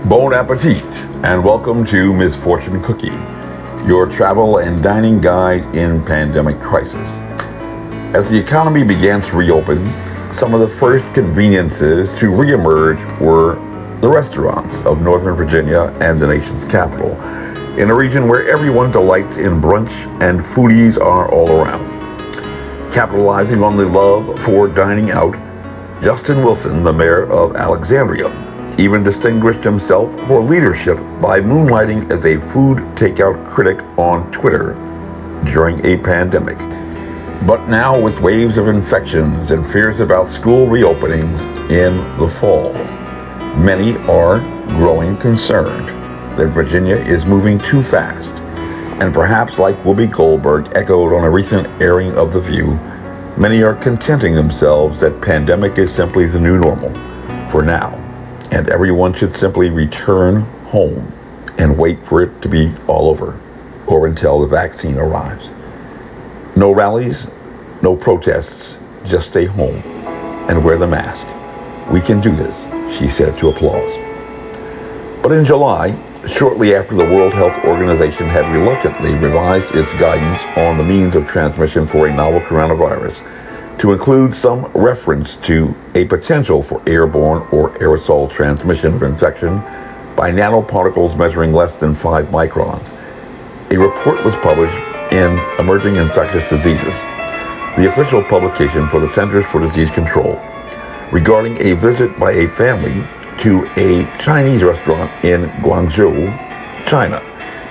Bon appetit, and welcome to Misfortune Cookie, your travel and dining guide in pandemic crisis. As the economy began to reopen, some of the first conveniences to reemerge were the restaurants of Northern Virginia and the nation's capital, in a region where everyone delights in brunch and foodies are all around. Capitalizing on the love for dining out, Justin Wilson, the mayor of Alexandria, even distinguished himself for leadership by moonlighting as a food takeout critic on Twitter during a pandemic. But now, with waves of infections and fears about school reopenings in the fall, many are growing concerned that Virginia is moving too fast. And perhaps, like Whoopi Goldberg echoed on a recent airing of The View, many are contenting themselves that pandemic is simply the new normal for now, and everyone should simply return home and wait for it to be all over, or until the vaccine arrives. No rallies, no protests, just stay home and wear the mask. We can do this, she said to Applause. But in July, shortly after the World Health Organization had reluctantly revised its guidance on the means of transmission for a novel coronavirus to include some reference to a potential for airborne or aerosol transmission of infection by nanoparticles measuring less than 5 microns, a report was published in Emerging Infectious Diseases, the official publication for the Centers for Disease Control, regarding a visit by a family to a Chinese restaurant in Guangzhou, China,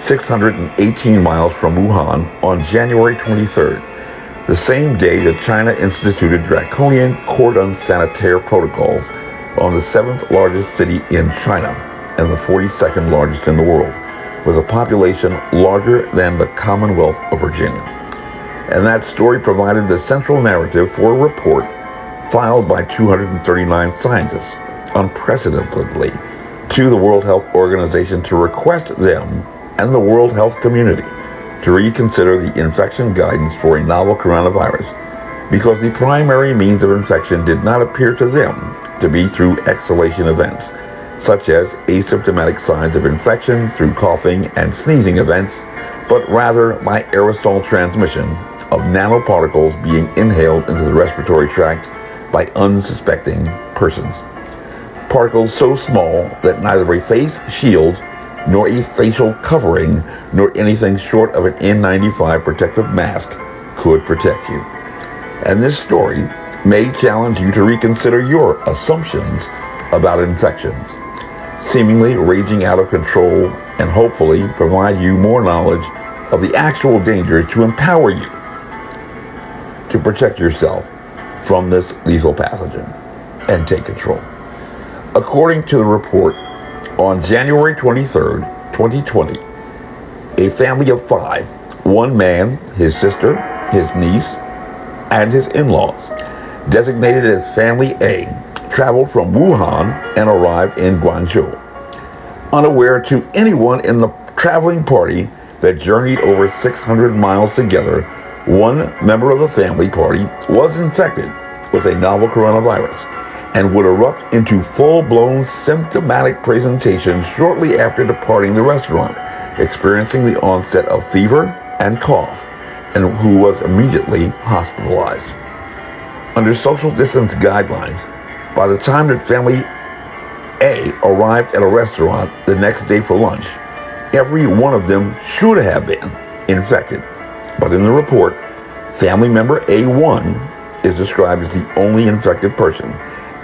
618 miles from Wuhan, on January 23rd, the same day that China instituted draconian cordon sanitaire protocols on the 7th largest city in China and the 42nd largest in the world, with a population larger than the Commonwealth of Virginia. And that story provided the central narrative for a report filed by 239 scientists, unprecedentedly, to the World Health Organization to request them and the World Health community to reconsider the infection guidance for a novel coronavirus, because the primary means of infection did not appear to them to be through exhalation events, such as asymptomatic signs of infection through coughing and sneezing events, but rather by aerosol transmission of nanoparticles being inhaled into the respiratory tract by unsuspecting persons. Particles so small that neither a face shield nor a facial covering nor anything short of an N95 protective mask could protect you. And this story may challenge you to reconsider your assumptions about infections, seemingly raging out of control, and hopefully provide you more knowledge of the actual dangers to empower you to protect yourself from this lethal pathogen and take control. According to the report, on January 23rd, 2020, a family of 5, one man, his sister, his niece, and his in-laws, designated as Family A, traveled from Wuhan and arrived in Guangzhou. Unaware to anyone in the traveling party that journeyed over 600 miles together, one member of the family party was infected with a novel coronavirus and would erupt into full-blown symptomatic presentation shortly after departing the restaurant, experiencing the onset of fever and cough, and who was immediately hospitalized. Under social distance guidelines, by the time that Family A arrived at a restaurant the next day for lunch, every one of them should have been infected. But in the report, family member A1 is described as the only infected person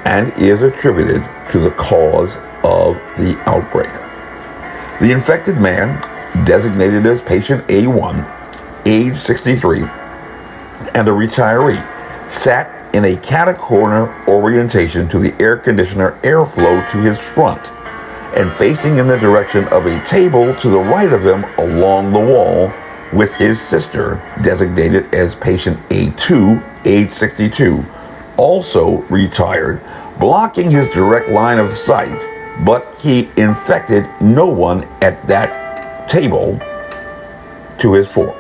and is attributed to the cause of the outbreak. The infected man, designated as patient A1, age 63, and a retiree, sat in a cat-a-corner orientation to the air conditioner airflow to his front and facing in the direction of a table to the right of him along the wall, with his sister, designated as patient A2, age 62, also retired, blocking his direct line of sight, but he infected no one at that table to his fore.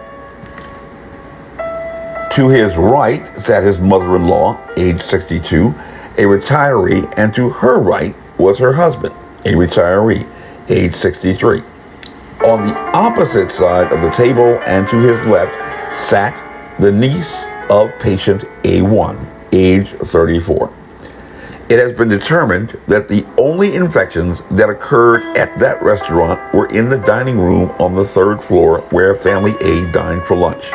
To his right sat his mother-in-law, age 62, a retiree, and to her right was her husband, a retiree, age 63. On the opposite side of the table and to his left sat the niece of patient A1, age 34. It has been determined that the only infections that occurred at that restaurant were in the dining room on the third floor where family A dined for lunch.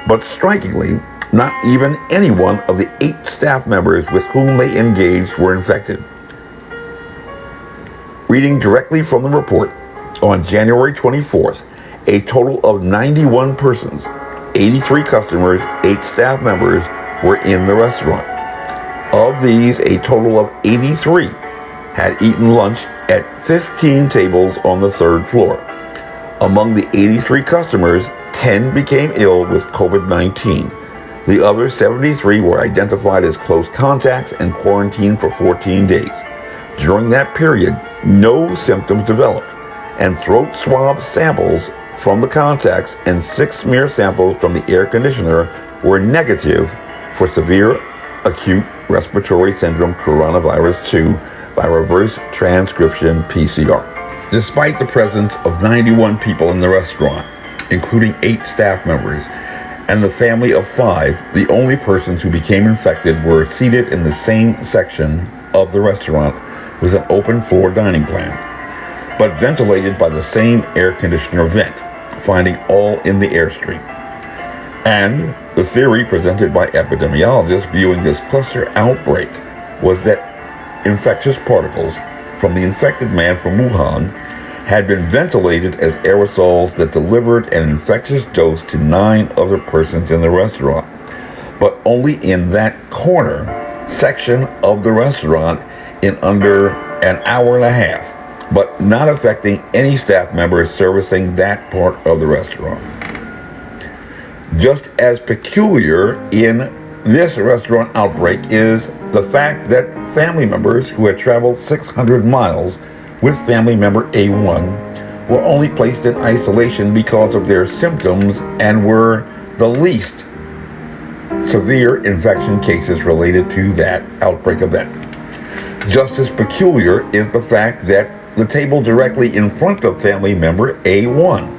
But strikingly, not even any one of the 8 staff members with whom they engaged were infected. Reading directly from the report, on January 24th, a total of 91 persons, 83 customers, 8 staff members were in the restaurant. Of these, a total of 83 had eaten lunch at 15 tables on the third floor. Among the 83 customers, 10 became ill with COVID-19. The other 73 were identified as close contacts and quarantined for 14 days. During that period, no symptoms developed, and throat swab samples from the contacts and 6 smear samples from the air conditioner were negative for severe acute respiratory syndrome coronavirus 2 by reverse transcription PCR. Despite the presence of 91 people in the restaurant, including 8 staff members, and the family of 5, the only persons who became infected were seated in the same section of the restaurant with an open floor dining plan, but ventilated by the same air conditioner vent, finding all in the airstream. And the theory presented by epidemiologists viewing this cluster outbreak was that infectious particles from the infected man from Wuhan had been ventilated as aerosols that delivered an infectious dose to 9 other persons in the restaurant, but only in that corner section of the restaurant in under an hour and a half, but not affecting any staff members servicing that part of the restaurant. Just as peculiar in this restaurant outbreak is the fact that family members who had traveled 600 miles with family member A1 were only placed in isolation because of their symptoms and were the least severe infection cases related to that outbreak event. Just as peculiar is the fact that the table directly in front of family member A1,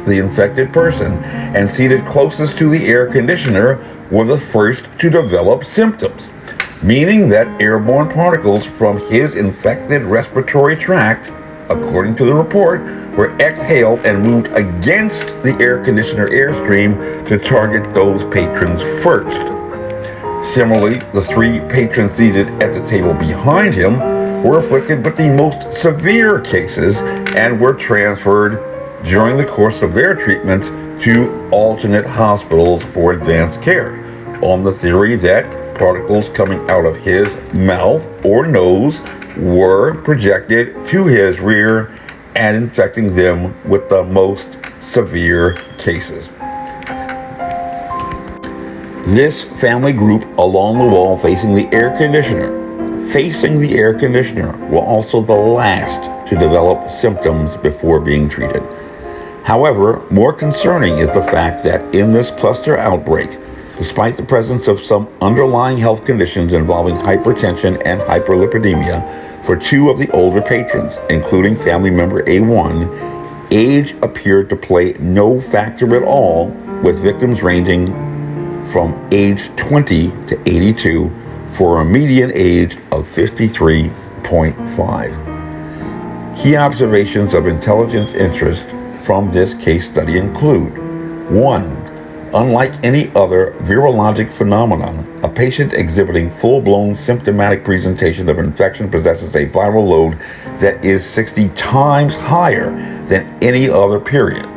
the infected person, and seated closest to the air conditioner were the first to develop symptoms, meaning that airborne particles from his infected respiratory tract, according to the report, were exhaled and moved against the air conditioner airstream to target those patrons first. Similarly, the 3 patrons seated at the table behind him were afflicted with the most severe cases and were transferred during the course of their treatment to alternate hospitals for advanced care, on the theory that particles coming out of his mouth or nose were projected to his rear and infecting them with the most severe cases. This family group along the wall facing the air conditioner were also the last to develop symptoms before being treated. However, more concerning is the fact that in this cluster outbreak, despite the presence of some underlying health conditions involving hypertension and hyperlipidemia for 2 of the older patrons, including family member A1, age appeared to play no factor at all, with victims ranging from age 20 to 82 for a median age of 53.5. Key observations of intelligence interest from this case study include: 1. Unlike any other virologic phenomenon, a patient exhibiting full-blown symptomatic presentation of infection possesses a viral load that is 60 times higher than any other period,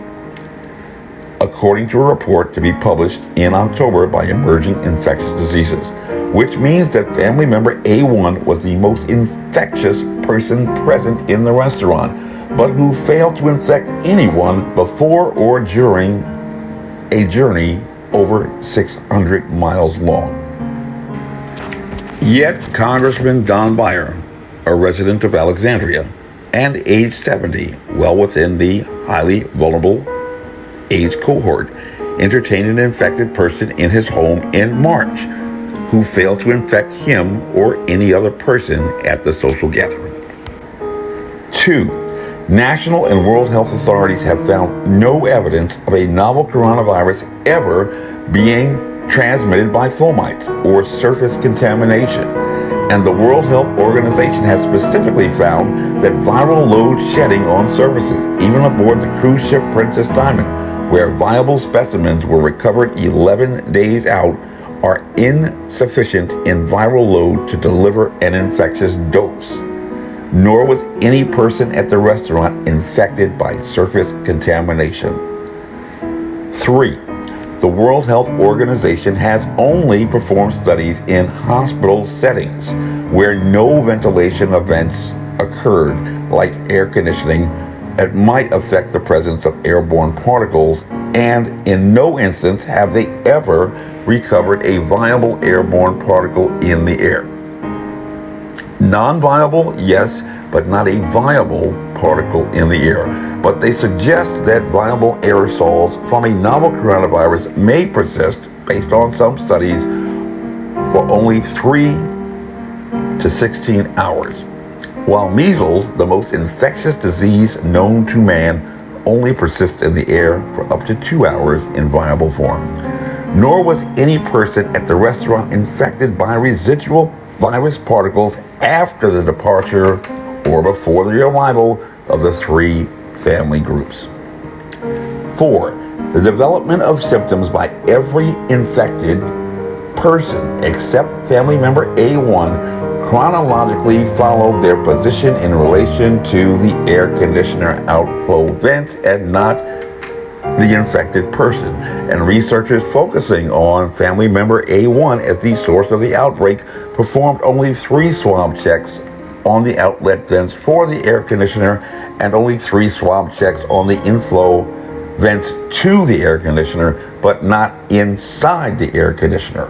according to a report to be published in October by Emerging Infectious Diseases, which means that family member A1 was the most infectious person present in the restaurant, but who failed to infect anyone before or during a journey over 600 miles long. Yet Congressman Don Beyer, a resident of Alexandria and age 70, well within the highly vulnerable age cohort, entertained an infected person in his home in March who failed to infect him or any other person at the social gathering. 2. National and World Health authorities have found no evidence of a novel coronavirus ever being transmitted by fomites or surface contamination. And the World Health Organization has specifically found that viral load shedding on surfaces, even aboard the cruise ship Princess Diamond, where viable specimens were recovered 11 days out, are insufficient in viral load to deliver an infectious dose. Nor was any person at the restaurant infected by surface contamination. 3. The World Health Organization has only performed studies in hospital settings where no ventilation events occurred, like air conditioning, that might affect the presence of airborne particles, and in no instance have they ever recovered a viable airborne particle in the air. Non-viable, yes, but not a viable particle in the air. But they suggest that viable aerosols from a novel coronavirus may persist, based on some studies, for only 3 to 16 hours. While measles, the most infectious disease known to man, only persists in the air for up to 2 hours in viable form. Nor was any person at the restaurant infected by residual virus particles after the departure or before the arrival of the 3 family groups. 4. The development of symptoms by every infected person except family member A1 chronologically followed their position in relation to the air conditioner outflow vents and not the infected person. And researchers focusing on family member A1 as the source of the outbreak performed only 3 swab checks on the outlet vents for the air conditioner and only 3 swab checks on the inflow vents to the air conditioner, but not inside the air conditioner,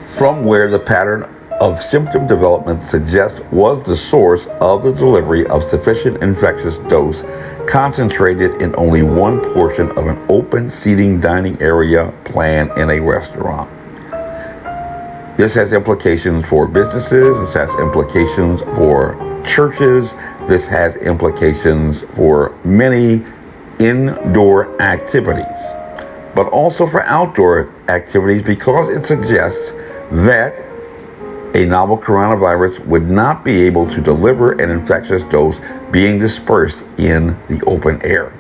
from where the pattern of symptom development suggests was the source of the delivery of sufficient infectious dose concentrated in only one portion of an open seating dining area plan in a restaurant. This has implications for businesses, this has implications for churches, this has implications for many indoor activities, but also for outdoor activities, because it suggests that a novel coronavirus would not be able to deliver an infectious dose being dispersed in the open air,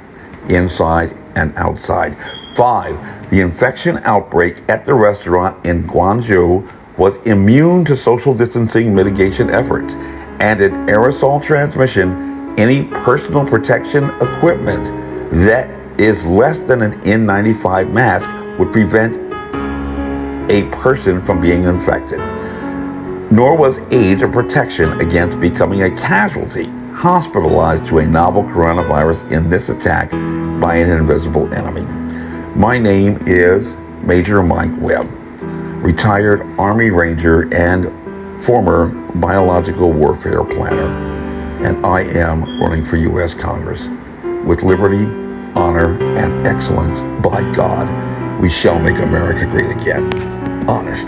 inside and outside. 5. The infection outbreak at the restaurant in Guangzhou was immune to social distancing mitigation efforts, and in aerosol transmission, any personal protection equipment that is less than an N95 mask would prevent a person from being infected. Nor was age a protection against becoming a casualty, hospitalized to a novel coronavirus in this attack by an invisible enemy. My name is Major Mike Webb, retired Army Ranger and former biological warfare planner, and I am running for U.S. Congress. With liberty, honor, and excellence, by God, we shall make America great again. Honest.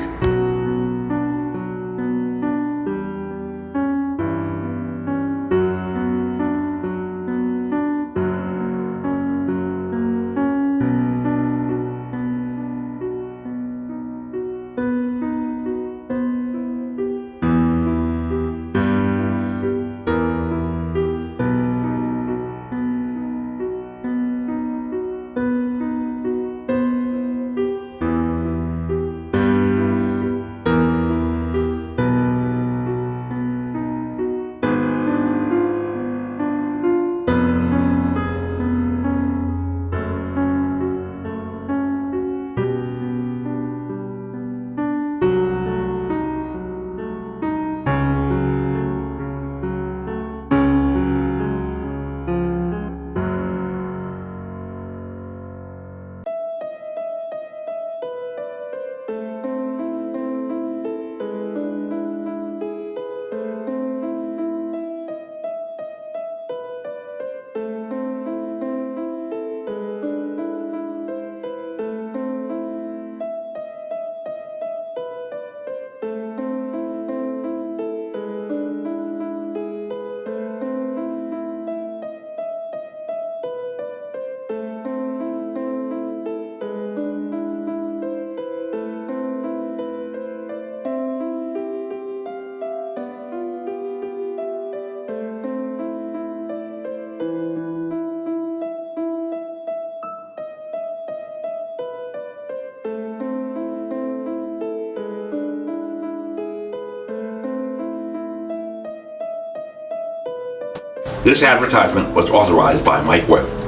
This advertisement was authorized by Mike Webb.